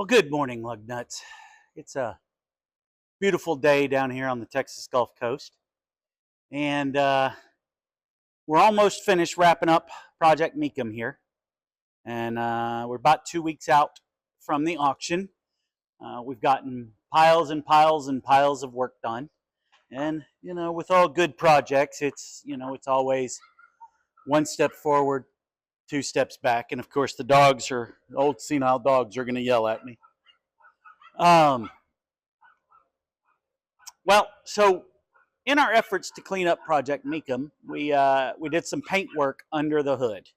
Well, good morning, lug nuts. It's a beautiful day down here on the Texas Gulf Coast, and we're almost finished wrapping up Project Mecum here, and we're about 2 weeks out from the auction. We've gotten piles and piles and piles of work done, and with all good projects, it's always one step forward, two steps back, and of course the old senile dogs are going to yell at me. Well, so in our efforts to clean up Project Mecum, we did some paint work under the hood.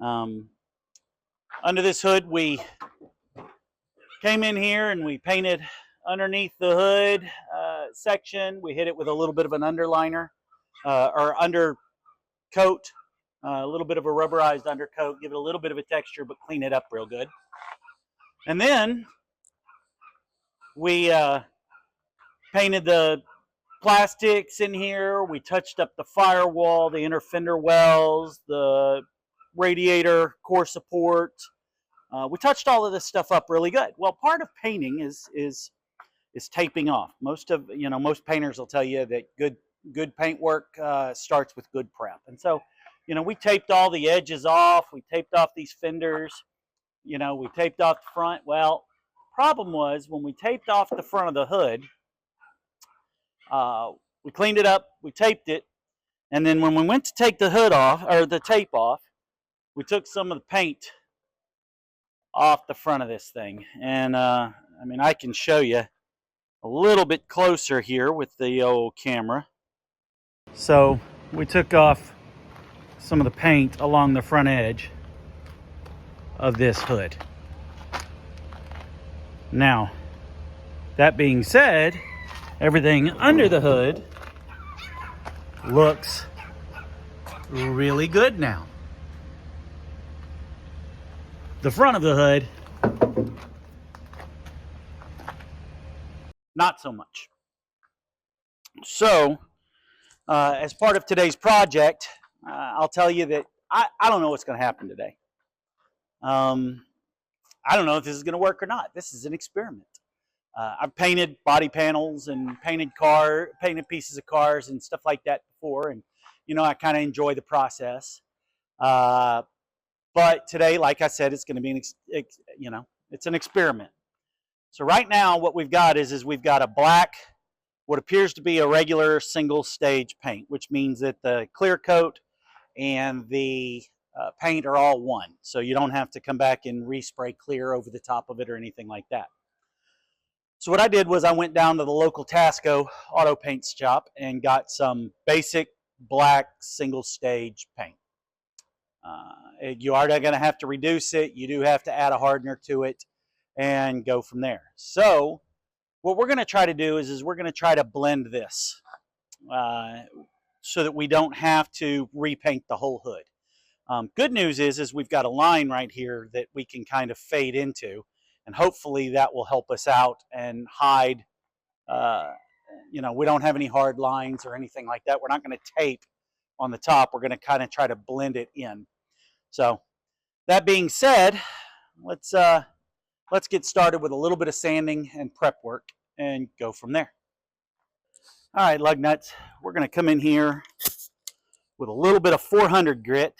Under this hood, we came in here and we painted underneath the hood section. We hit it with a little bit of an underliner or undercoat, a little bit of a rubberized undercoat, give it a little bit of a texture, but clean it up real good. And then we painted the plastics in here. We touched up the firewall, the inner fender wells, the radiator core support. We touched all of this stuff up really good. Well, part of painting is taping off. Most painters will tell you that good paint work starts with good prep. And so, we taped all the edges off. We taped off these fenders. We taped off the front. Well, problem was when we taped off the front of the hood, we cleaned it up, we taped it, and then when we went to take the hood off, or the tape off, we took some of the paint off the front of this thing. And I can show you a little bit closer here with the old camera. So we took off some of the paint along the front edge of this hood. Now, that being said, everything under the hood looks really good now. The front of the hood, not so much. So, as part of today's project, I'll tell you that I don't know what's going to happen today. I don't know if this is going to work or not. This is an experiment. I've painted body panels and painted pieces of cars and stuff like that before, and I kind of enjoy the process. But today, like I said, it's going to be it's an experiment. So right now, what we've got is we've got a black, what appears to be a regular single stage paint, which means that the clear coat and the paint are all one. So you don't have to come back and respray clear over the top of it or anything like that. So what I did was I went down to the local Tasco auto paint shop and got some basic black single stage paint. You are going to have to reduce it. You do have to add a hardener to it and go from there. So what we're going to try to do is we're going to try to blend this so that we don't have to repaint the whole hood. Good news is we've got a line right here that we can kind of fade into, and hopefully that will help us out and hide, we don't have any hard lines or anything like that. We're not going to tape on the top. We're going to kind of try to blend it in. So that being said, let's get started with a little bit of sanding and prep work and go from there. All right, lug nuts, we're going to come in here with a little bit of 400 grit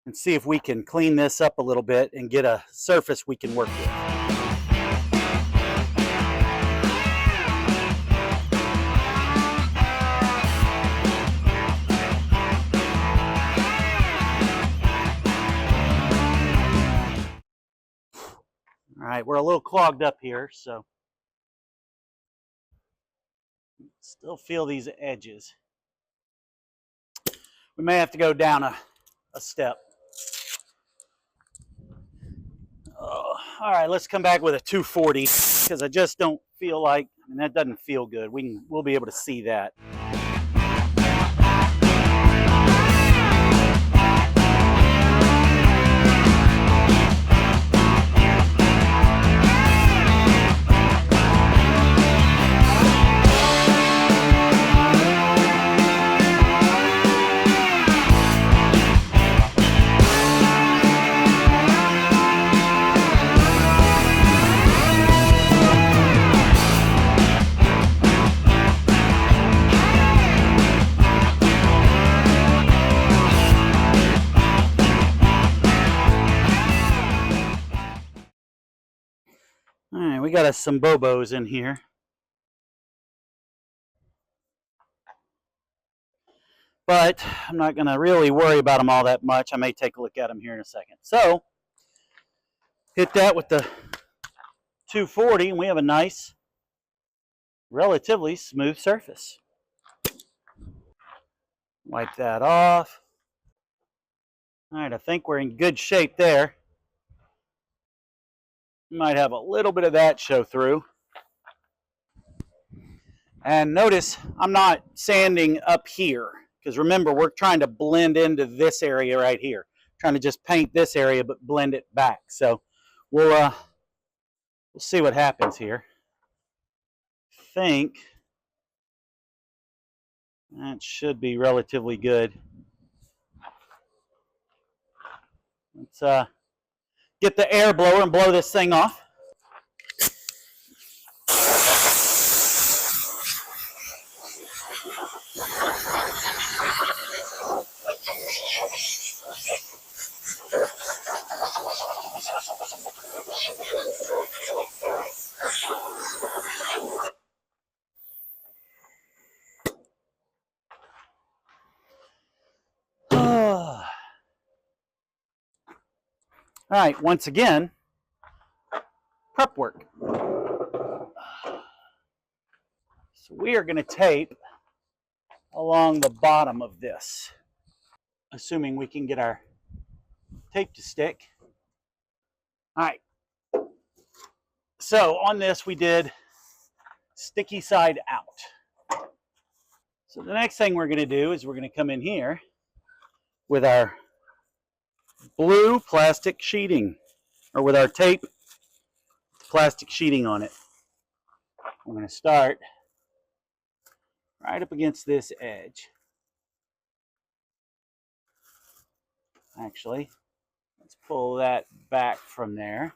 and see if we can clean this up a little bit and get a surface we can work with. All right, we're a little clogged up here, so still feel these edges. We may have to go down a step. All right, let's come back with a 240 because I just don't feel like, that doesn't feel good. We'll be able to see that. got us some Bobos in here. But I'm not going to really worry about them all that much. I may take a look at them here in a second. So, hit that with the 240, and we have a nice, relatively smooth surface. Wipe that off. All right, I think we're in good shape there. Might have a little bit of that show through. And notice I'm not sanding up here, because remember, we're trying to blend into this area right here. Trying to just paint this area but blend it back. So we'll see what happens here. I think that should be relatively good. Let's get the air blower and blow this thing off. All right, once again, prep work. So we are going to tape along the bottom of this, assuming we can get our tape to stick. All right. So on this, we did sticky side out. So the next thing we're going to do is we're going to come in here with our blue plastic sheeting, or with our tape plastic sheeting on it. I'm going to start right up against this edge. Actually, let's pull that back from there.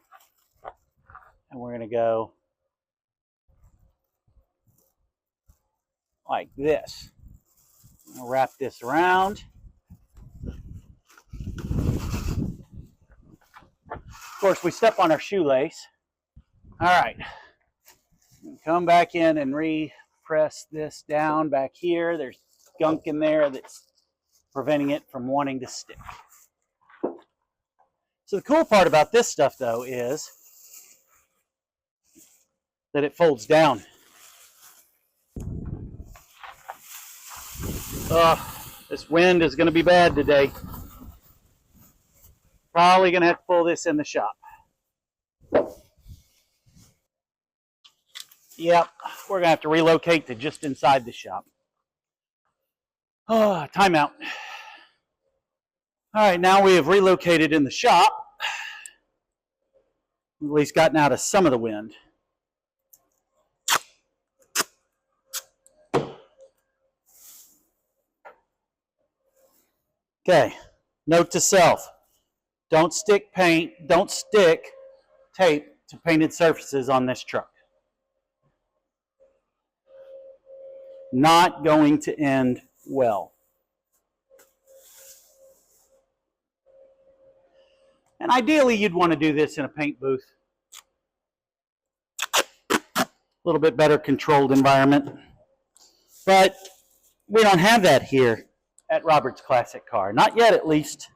And we're going to go like this. I'm going to wrap this around. Of course, we step on our shoelace. All right. Come back in and re-press this down back here. There's gunk in there that's preventing it from wanting to stick. So the cool part about this stuff, though, is that it folds down. This wind is going to be bad today. Probably going to have to pull this in the shop. Yep, we're going to have to relocate to just inside the shop. Oh, timeout. All right, now we have relocated in the shop. At least gotten out of some of the wind. Okay, note to self. Don't stick tape to painted surfaces on this truck. Not going to end well. And ideally, you'd want to do this in a paint booth. A little bit better controlled environment. But we don't have that here at Robert's Classic Car. Not yet, at least.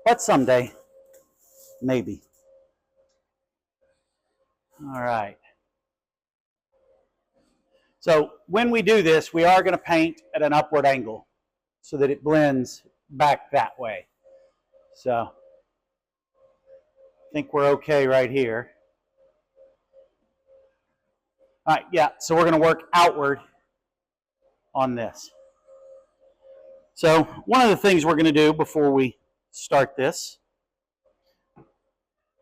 But someday. Maybe. All right. So when we do this, we are going to paint at an upward angle so that it blends back that way. So I think we're okay right here. All right, yeah, so we're going to work outward on this. So one of the things we're going to do before we start this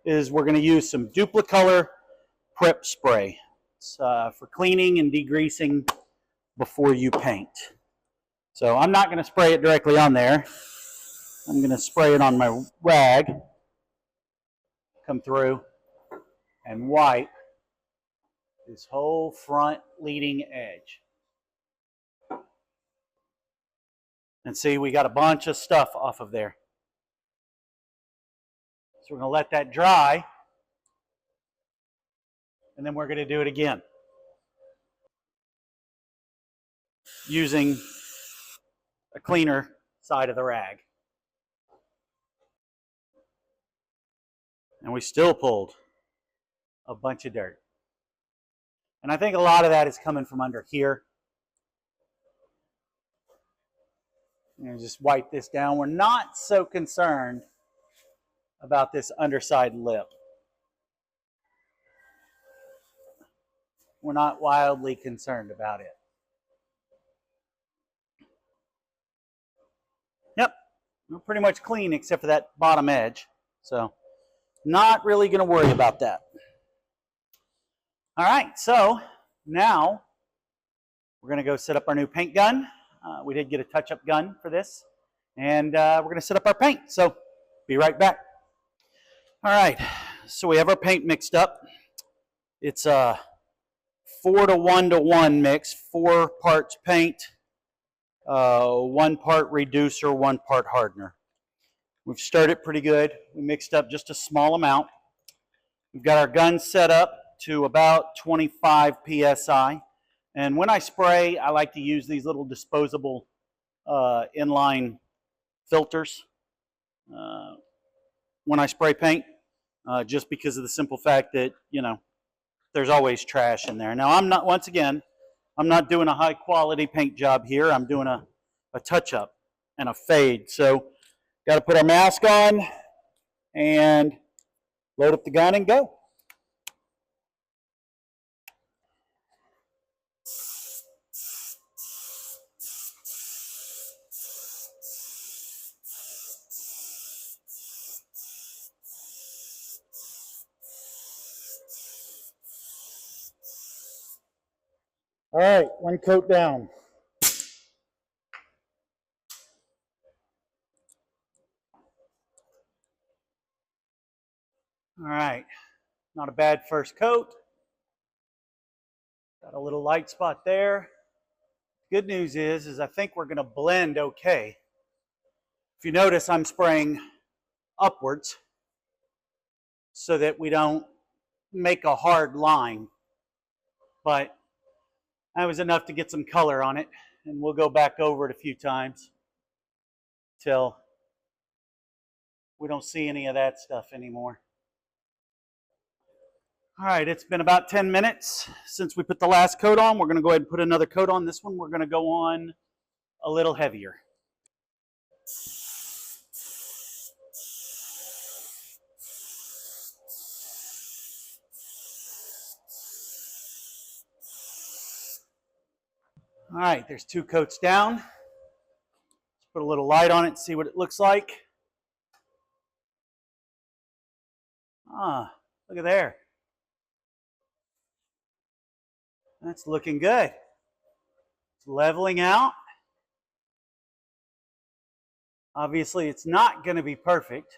is we're going to use some Duplicolor Prep Spray. It's for cleaning and degreasing before you paint. So I'm not going to spray it directly on there. I'm going to spray it on my rag, come through, and wipe this whole front leading edge. And see, we got a bunch of stuff off of there. So we're going to let that dry. And then we're going to do it again using a cleaner side of the rag. And we still pulled a bunch of dirt. And I think a lot of that is coming from under here. And just wipe this down. We're not so concerned about this underside lip. We're not wildly concerned about it. Yep, we're pretty much clean except for that bottom edge. So, not really going to worry about that. All right, so now we're going to go set up our new paint gun. We did get a touch-up gun for this. And we're going to set up our paint. So, be right back. All right, so we have our paint mixed up. It's a 4-to-1-to-1 mix, 4 parts paint, 1 part reducer, 1 part hardener. We've stirred it pretty good. We mixed up just a small amount. We've got our gun set up to about 25 psi. And when I spray, I like to use these little disposable inline filters when I spray paint, just because of the simple fact that, you know, there's always trash in there. Now, I'm not doing a high quality paint job here. I'm doing a touch-up and a fade. So, got to put our mask on and load up the gun and go. All right, 1 coat down. All right, not a bad first coat. Got a little light spot there. Good news is I think we're going to blend okay. If you notice, I'm spraying upwards so that we don't make a hard line. But that was enough to get some color on it, and we'll go back over it a few times till we don't see any of that stuff anymore. All right, it's been about 10 minutes since we put the last coat on. We're going to go ahead and put another coat on. This one we're going to go on a little heavier. All right, there's 2 coats down. Let's put a little light on it and see what it looks like. Ah, look at there. That's looking good. It's leveling out. Obviously, it's not going to be perfect.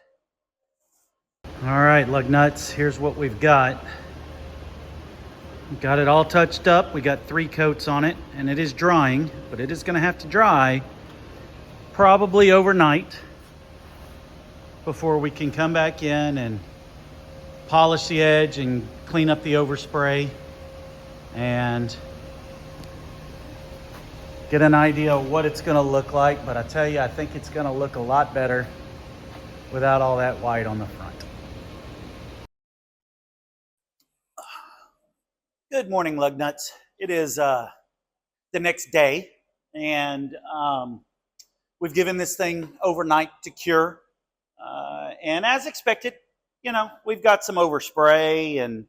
All right, lug nuts, here's what we've got. We've got it all touched up. We got 3 coats on it, and it is drying, but it is going to have to dry probably overnight before we can come back in and polish the edge and clean up the overspray and get an idea of what it's going to look like. But I tell you, I think it's going to look a lot better without all that white on the front. Good morning, lug nuts. It is the next day, and we've given this thing overnight to cure. And as expected, you know, we've got some overspray and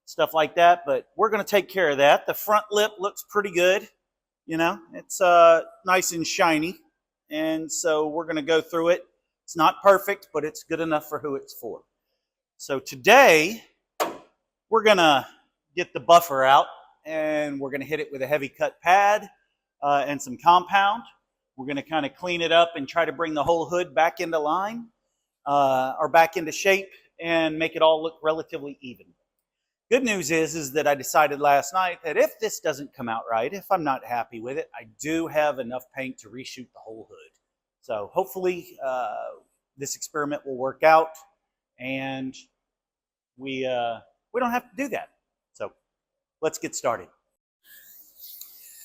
stuff like that, but we're going to take care of that. The front lip looks pretty good. You know, it's nice and shiny, and so we're going to go through it. It's not perfect, but it's good enough for who it's for. So today, we're going to get the buffer out, and we're going to hit it with a heavy cut pad and some compound. We're going to kind of clean it up and try to bring the whole hood back into line or back into shape and make it all look relatively even. Good news is that I decided last night that if this doesn't come out right, if I'm not happy with it, I do have enough paint to reshoot the whole hood. So hopefully this experiment will work out, and we don't have to do that. So let's get started.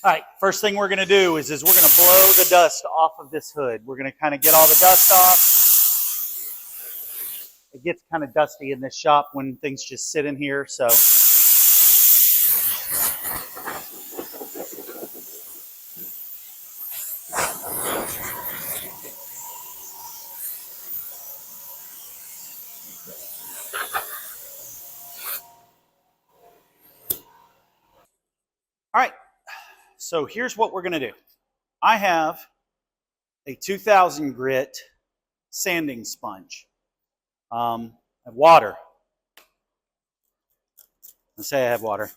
All right, first thing we're going to do is we're going to blow the dust off of this hood. We're going to kind of get all the dust off. It gets kind of dusty in this shop when things just sit in here, so. All right, so here's what we're going to do. I have a 2000 grit sanding sponge. I have water. Let's say I have water.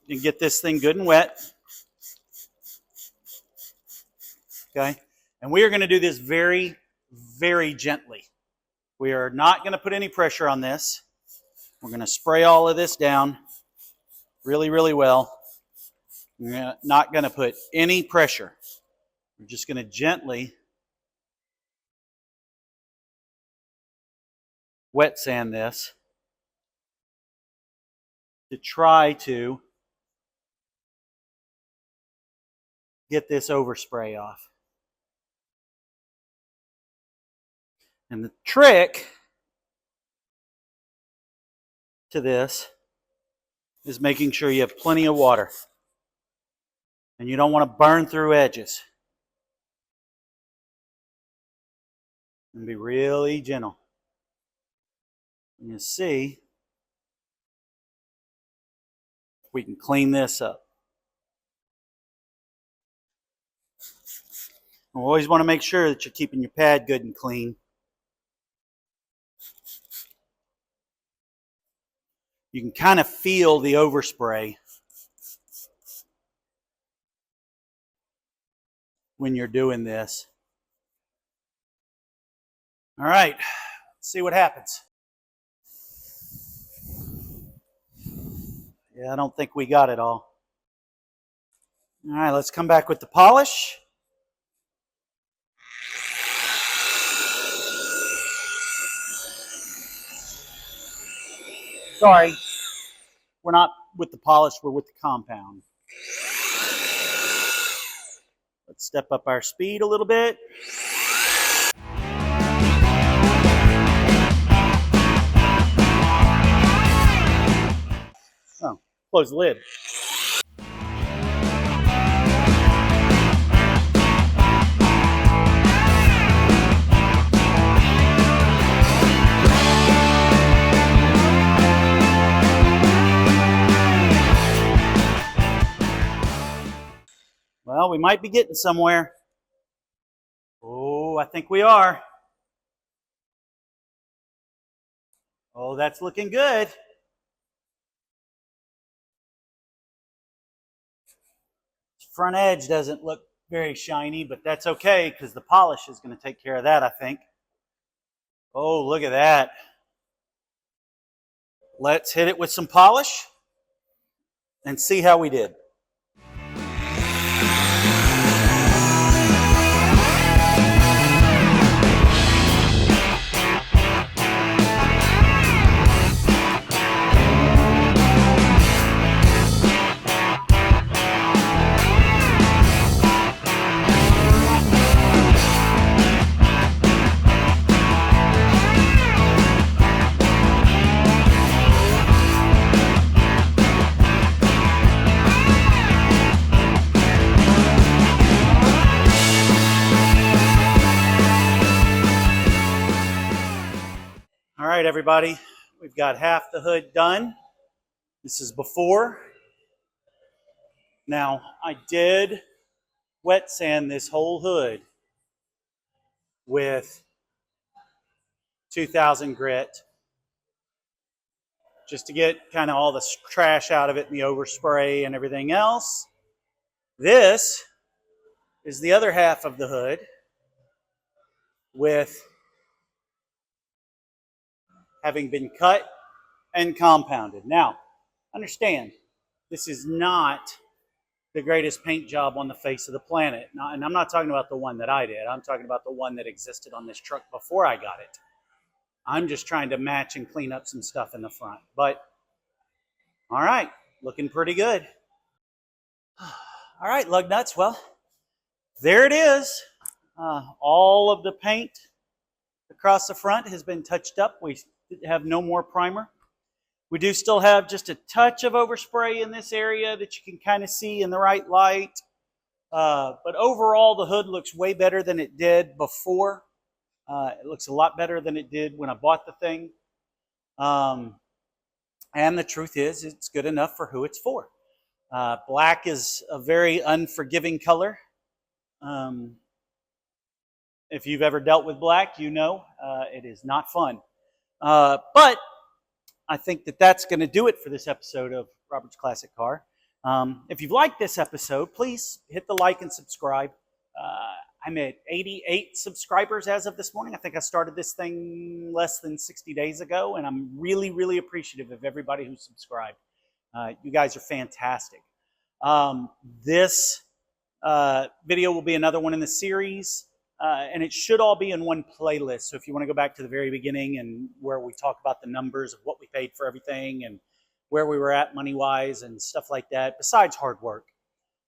You can get this thing good and wet. Okay, and we are going to do this very, very gently. We are not going to put any pressure on this. We're going to spray all of this down really, really well. We're not going to put any pressure. We're just going to gently wet sand this to try to get this overspray off. And the trick to this is making sure you have plenty of water. And you don't want to burn through edges. And be really gentle. And you see, we can clean this up. You always want to make sure that you're keeping your pad good and clean. You can kind of feel the overspray when you're doing this. All right, let's see what happens. Yeah, I don't think we got it all. All right, let's come back with the polish. Sorry, we're not with the polish, we're with the compound. Let's step up our speed a little bit. Oh, close the lid. Well, we might be getting somewhere. Oh, I think we are. Oh, that's looking good. Front edge doesn't look very shiny, but that's okay because the polish is going to take care of that, I think. Oh, look at that. Let's hit it with some polish and see how we did. All right, everybody, we've got half the hood done. This is before. Now, I did wet sand this whole hood with 2000 grit just to get kind of all the trash out of it and the overspray and everything else. This is the other half of the hood with having been cut and compounded. Now, understand, this is not the greatest paint job on the face of the planet. And I'm not talking about the one that I did. I'm talking about the one that existed on this truck before I got it. I'm just trying to match and clean up some stuff in the front. But All right, looking pretty good. All right, lug nuts. Well, there it is. All of the paint across the front has been touched up. We have no more primer. We do still have just a touch of overspray in this area that you can kind of see in the right light. But overall, the hood looks way better than it did before. It looks a lot better than it did when I bought the thing. And the truth is, it's good enough for who it's for. Black is a very unforgiving color. If you've ever dealt with black, you know it is not fun. But I think that that's going to do it for this episode of Robert's Classic Car. If you've liked this episode, please hit the like and subscribe. I'm at 88 subscribers as of this morning. I think I started this thing less than 60 days ago, and I'm really, really appreciative of everybody who subscribed. You guys are fantastic. This video will be another one in the series, and it should all be in one playlist. So if you want to go back to the very beginning and where we talk about the numbers of what we paid for everything and where we were at money-wise and stuff like that, besides hard work.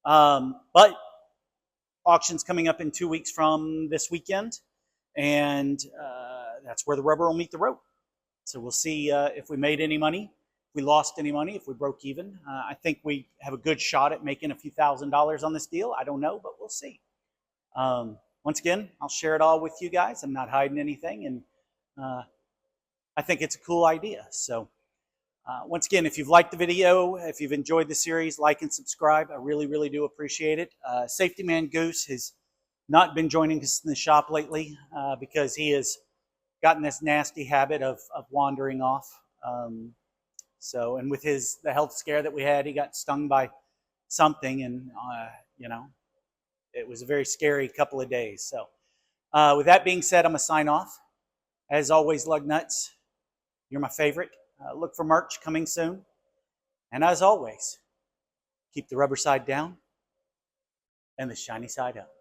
But auction's coming up in 2 weeks from this weekend, and that's where the rubber will meet the road. So we'll see if we made any money, if we lost any money, if we broke even. I think we have a good shot at making a few $1,000s on this deal. I don't know, but we'll see. Once again, I'll share it all with you guys. I'm not hiding anything, and I think it's a cool idea. So once again, if you've liked the video, if you've enjoyed the series, like and subscribe. I really, really do appreciate it. Safety Man Goose has not been joining us in the shop lately because he has gotten this nasty habit of wandering off. And with the health scare that we had, he got stung by something, and it was a very scary couple of days. So with that being said, I'm going to sign off. As always, lug nuts, you're my favorite. Look for merch coming soon. And as always, keep the rubber side down and the shiny side up.